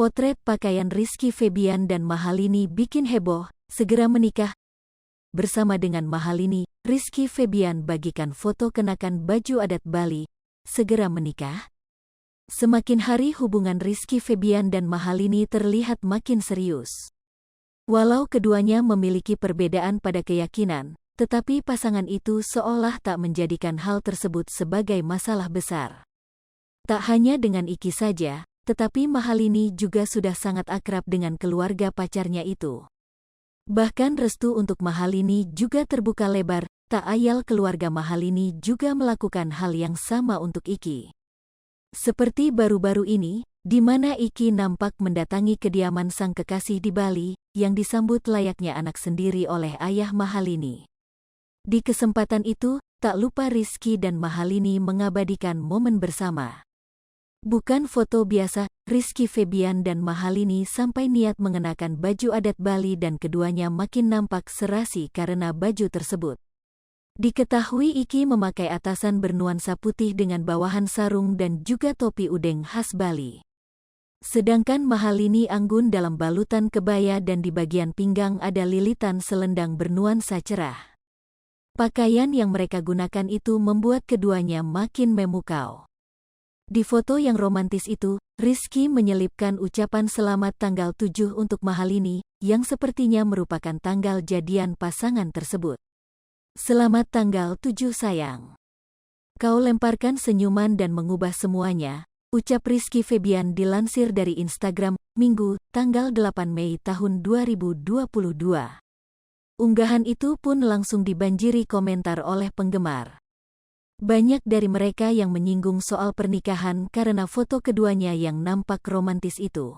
Potret pakaian Rizky Febian dan Mahalini bikin heboh, segera menikah. Bersama dengan Mahalini, Rizky Febian bagikan foto kenakan baju adat Bali, segera menikah. Semakin hari hubungan Rizky Febian dan Mahalini terlihat makin serius. Walau keduanya memiliki perbedaan pada keyakinan, tetapi pasangan itu seolah tak menjadikan hal tersebut sebagai masalah besar. Tak hanya dengan Iki saja, tetapi Mahalini juga sudah sangat akrab dengan keluarga pacarnya itu. Bahkan restu untuk Mahalini juga terbuka lebar, tak ayal keluarga Mahalini juga melakukan hal yang sama untuk Iki. Seperti baru-baru ini, di mana Iki nampak mendatangi kediaman sang kekasih di Bali, yang disambut layaknya anak sendiri oleh ayah Mahalini. Di kesempatan itu, tak lupa Rizky dan Mahalini mengabadikan momen bersama. Bukan foto biasa, Rizky Febian dan Mahalini sampai niat mengenakan baju adat Bali dan keduanya makin nampak serasi karena baju tersebut. Diketahui Iki memakai atasan bernuansa putih dengan bawahan sarung dan juga topi udeng khas Bali. Sedangkan Mahalini anggun dalam balutan kebaya dan di bagian pinggang ada lilitan selendang bernuansa cerah. Pakaian yang mereka gunakan itu membuat keduanya makin memukau. Di foto yang romantis itu, Rizky menyelipkan ucapan selamat tanggal 7 untuk Mahalini, yang sepertinya merupakan tanggal jadian pasangan tersebut. Selamat tanggal 7 sayang. Kau lemparkan senyuman dan mengubah semuanya, ucap Rizky Febian dilansir dari Instagram, Minggu, tanggal 8 Mei tahun 2022. Unggahan itu pun langsung dibanjiri komentar oleh penggemar. Banyak dari mereka yang menyinggung soal pernikahan karena foto keduanya yang nampak romantis itu.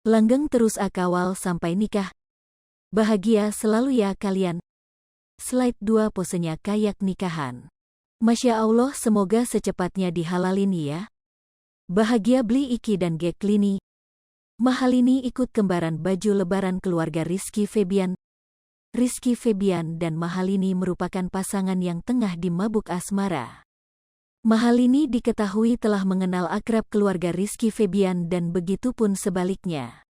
Langgeng terus akawal sampai nikah. Bahagia selalu ya kalian. Slide 2 posenya kayak nikahan. Masya Allah, semoga secepatnya dihalalin ya. Bahagia beli Iki dan Geklini. Mahalini ikut kembaran baju lebaran keluarga Rizky Febian. Rizky Febian dan Mahalini merupakan pasangan yang tengah dimabuk asmara. Mahalini diketahui telah mengenal akrab keluarga Rizky Febian dan begitu pun sebaliknya.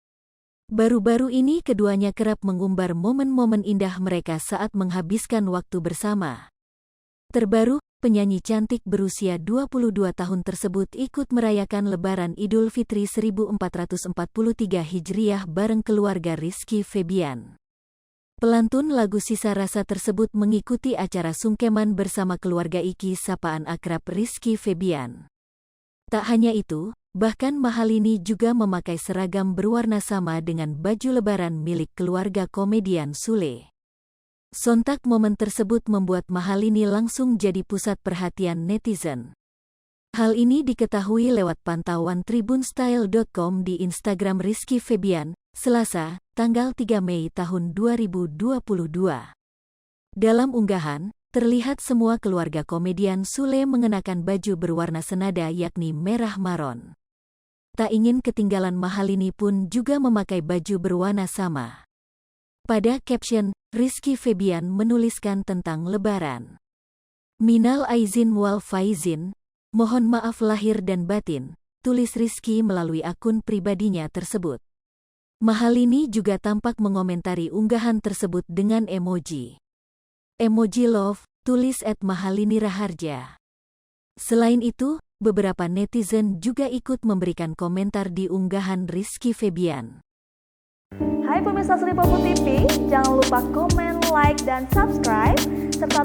Baru-baru ini keduanya kerap mengumbar momen-momen indah mereka saat menghabiskan waktu bersama. Terbaru, penyanyi cantik berusia 22 tahun tersebut ikut merayakan Lebaran Idul Fitri 1443 Hijriah bareng keluarga Rizky Febian. Pelantun lagu Sisa Rasa tersebut mengikuti acara sungkeman bersama keluarga Iki sapaan akrab Rizky Febian. Tak hanya itu, bahkan Mahalini juga memakai seragam berwarna sama dengan baju lebaran milik keluarga komedian Sule. Sontak momen tersebut membuat Mahalini langsung jadi pusat perhatian netizen. Hal ini diketahui lewat pantauan tribunstyle.com di Instagram Rizky Febian, Selasa, tanggal 3 Mei tahun 2022. Dalam unggahan, terlihat semua keluarga komedian Sule mengenakan baju berwarna senada yakni merah maron. Tak ingin ketinggalan Mahalini pun juga memakai baju berwarna sama. Pada caption, Rizky Febian menuliskan tentang Lebaran. Minal aizin wal faizin, mohon maaf lahir dan batin, tulis Rizky melalui akun pribadinya tersebut. Mahalini juga tampak mengomentari unggahan tersebut dengan emoji. Emoji love, tulis @Mahalini Raharja. Selain itu, beberapa netizen juga ikut memberikan komentar di unggahan Rizky Febian. Hai pemirsa Sri Popo TV, jangan lupa komen, like, dan subscribe, serta